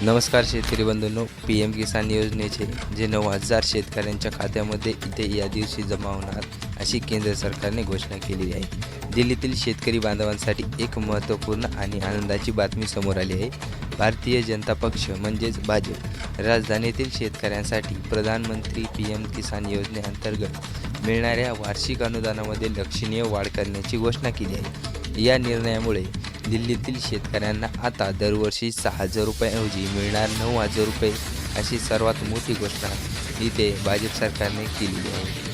नमस्कार शेतकरी बंधूंनो, PM किसान योजनेचे जे 9,000 शेतकऱ्यांच्या खात्यामध्ये इथे या दिवशी जमा होणार अशी केंद्र सरकारने घोषणा केलेली आहे। दिल्लीतील शेतकरी बांधवांसाठी एक महत्त्वपूर्ण आणि आनंदाची बातमी समोर आली आहे। भारतीय जनता पक्ष म्हणजेच भाजप राजधानीतील शेतकऱ्यांसाठी प्रधानमंत्री PM किसान योजनेअंतर्गत मिळणाऱ्या वार्षिक अनुदानामध्ये लक्षणीय वाढ करण्याची घोषणा केली आहे। या निर्णयामुळे दिल्लीतील शेतकऱ्यांना आता दरवर्षी 6,000 रुपयांऐवजी मिळणार 9,000 रुपये अशी सर्वात मोठी घोषणा इथे भाजप सरकारने केलेली आहे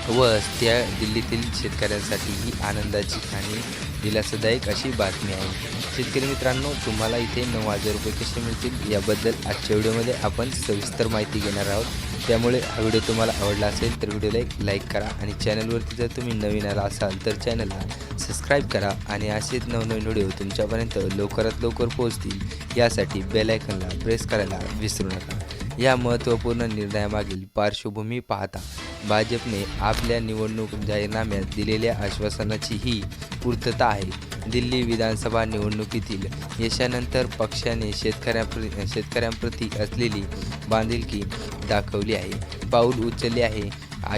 व त्या दिल्लीतील शेतकऱ्यांसाठी ही आनंदाची आणि दिलासादायक अशी बातमी आहे। शेतकरी मित्रांनो, तुम्हाला इथे 9,000 रुपये कसे मिळतील याबद्दल आजच्या व्हिडिओमध्ये आपण सविस्तर माहिती घेणार आहोत। त्यामुळे हा व्हिडिओ तुम्हाला आवडला असेल तर व्हिडिओला एक लाईक करा आणि चॅनलवरती जर तुम्ही नवीन आला असाल तर चॅनलला सबस्क्राईब करा आणि असेच नवनवीन व्हिडिओ तुमच्यापर्यंत लवकरात लवकर पोहोचतील यासाठी बेल आयकॉनला प्रेस करायला विसरू नका। या महत्त्वपूर्ण निर्णयामागील पार्श्वभूमी पाहता भाजपने आपल्या निवडणूक जाहीरनाम्यात दिलेल्या आश्वासनाची ही पूर्तता आहे। दिल्ली विधानसभा निवडणुकीतील यशानंतर पक्षाने शेतकऱ्यांप्रती असलेली बांधिलकी दाखवली आहे, पाऊल उचलले आहे।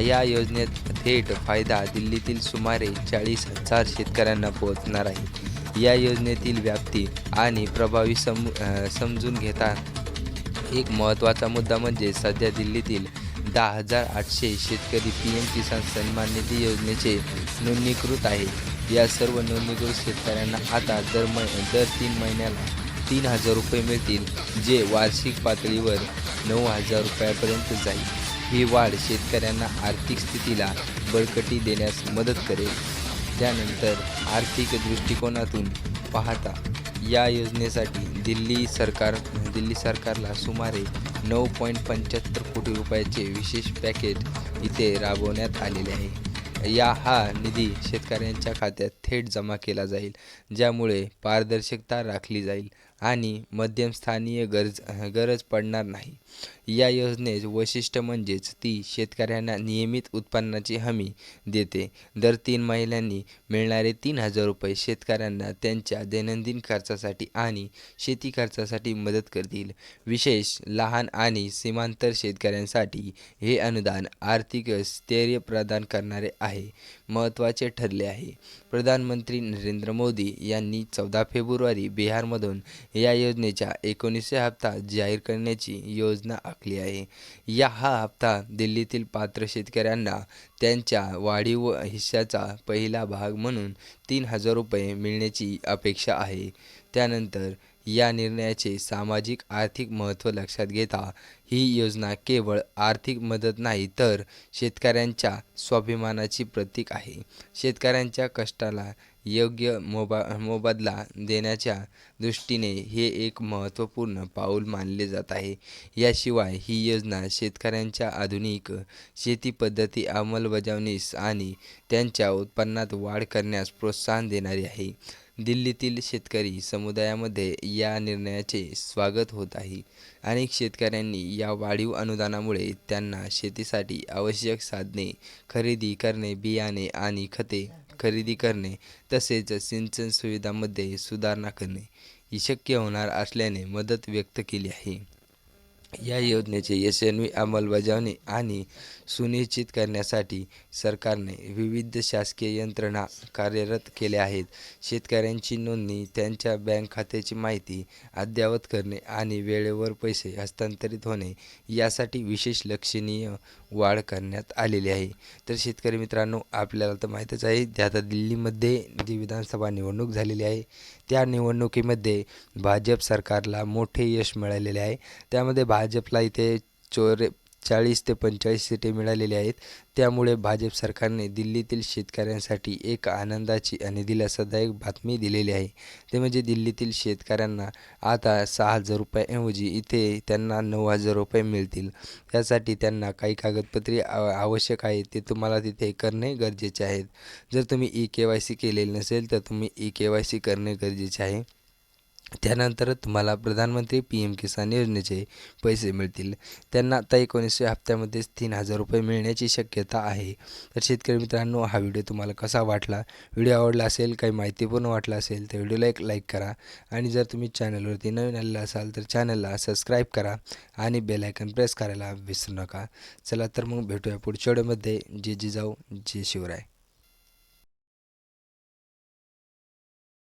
या योजनेत थेट फायदा दिल्लीतील सुमारे 40,000 शेतकऱ्यांना पोहोचणार आहे। या योजनेतील व्याप्ती आणि प्रभावी समजून घेता एक महत्त्वाचा मुद्दा म्हणजे सध्या दिल्लीतील 10,800 शेतकरी PM किसान सन्मान निधी योजनेचे नोंदणीकृत आहे। या सर्व नोंदणीकृत शेतकऱ्यांना आता दर 3 महिन्याला 3,000 रुपये मिळतील, जे वार्षिक पातळीवर 9,000 रुपयापर्यंत जाईल। ही वाढ शेतकऱ्यांना आर्थिक स्थितीला बळकटी देण्यास मदत करेल। त्यानंतर आर्थिक दृष्टिकोनातून पाहता या योजनेसाठी दिल्ली सरकारला सुमारे 9.75 कोटी रुपयाचे विशेष पॅकेज इथे राबवण्यात आलेले आहे। हा निधी शेतकऱ्यांच्या खात्यात थेट जमा केला जाईल, ज्यामुळे पारदर्शकता राखली जाईल आणि मध्यमस्थानीय गरज पडणार नाही। या योजनेचे वैशिष्ट्य म्हणजेच ती शेतकऱ्यांना नियमित उत्पन्नाची हमी देते। दर 3 महिन्यांनी मिळणारे 3,000 रुपये शेतकऱ्यांना त्यांच्या दैनंदिन खर्चासाठी आणि शेती खर्चासाठी मदत करतील। विशेष लहान आणि सीमांतर शेतकऱ्यांसाठी हे अनुदान आर्थिक स्थैर्य प्रदान करणारे आहे। महत्त्वाचे ठरले आहे। प्रधानमंत्री नरेंद्र मोदी यांनी 14 फेब्रुवारी बिहारमधून या योजनेचा 19वा हप्ता जाहीर करण्याची योजना आखली आहे। हा हप्ता दिल्लीतील पात्र शेतकऱ्यांना त्यांच्या वाढीव हिश्श्याचा पहिला भाग म्हणून 3,000 रुपये मिळण्याची अपेक्षा आहे। त्यानंतर या निर्णयाचे सामाजिक आर्थिक महत्त्व लक्षात घेता ही योजना केवळ आर्थिक मदत नाही तर शेतकऱ्यांच्या स्वाभिमानाची प्रतीक आहे। शेतकऱ्यांच्या कष्टाला योग्य मोबदला देण्याच्या दृष्टीने हे एक महत्त्वपूर्ण पाऊल मानले जात आहे। याशिवाय ही योजना शेतकऱ्यांच्या आधुनिक शेती पद्धती अंमलबजावणीस आणि त्यांच्या उत्पन्नात वाढ करण्यास प्रोत्साहन देणारी आहे। दिल्लीतील शेतकरी समुदायामध्ये या निर्णयाचे स्वागत होत आहे। अनेक शेतकऱ्यांनी या वाढीव अनुदानामुळे त्यांना शेतीसाठी आवश्यक साधने खरेदी करणे, बियाणे आणि खते खरेदी करणे तसेच सिंचन सुविधांमध्ये सुधारणा करणे शक्य होणार असल्याने मदत व्यक्त केली आहे। या योजनेचे यशस्वी अंमलबजावणी आणि सुनिश्चित करण्यासाठी सरकारने विविध शासकीय यंत्रणा कार्यरत केल्या आहेत। शेतकऱ्यांची नोंदणी, त्यांच्या बँक खात्याची माहिती अद्ययावत करणे आणि वेळेवर पैसे हस्तांतरित होणे यासाठी विशेष लक्षणीय वाढ करण्यात आलेली आहे। तर शेतकरी मित्रांनो, आपल्याला तर माहीतच आहे आता दिल्लीमध्ये जी विधानसभा निवडणूक झालेली आहे त्या निवडणुकीमध्ये भाजप सरकारला मोठे यश मिळालेले आहे। त्यामध्ये भाजपला इथे 40 ते 45 सीटे मिळालेली आहेत। त्यामुळे भाजप सरकारने दिल्लीतील शेतकऱ्यांसाठी एक आनंदाची आणि दिलासादायक बातमी दिलेली आहे। ते म्हणजे दिल्लीतील शेतकऱ्यांना आता 6,000 रुपयांऐवजी इथे त्यांना 9,000 रुपये मिळतील। यासाठी त्यांना काही कागदपत्रे आवश्यक आहेत, ते तुम्हाला तिथे करणे गरजेचे आहेत। जर तुम्ही KYC केलेले नसेल तर तुम्ही KYC करणे गरजेचे आहे। त्यानंतर तुम्हाला प्रधानमंत्री PM किसान योजनेचे पैसे मिळतील. त्यांना आता 19व्या हप्त्यामध्येच 3,000 रुपये मिळण्याची शक्यता आहे. तर शेतकरी मित्रांनो, हा व्हिडिओ तुम्हाला कसा वाटला? व्हिडिओ आवडला असेल, काही माहितीपूर्ण वाटला असेल तर व्हिडिओला एक लाईक करा आणि जर तुम्ही चॅनलवरती नवीन आलेला असाल तर चॅनलला सबस्क्राईब करा आणि बेल आयकॉन प्रेस करायला विसरू नका. चला तर मग भेटूया पुढच्या व्हिडिओमध्ये. जय जिजाऊ, जय शिवराय.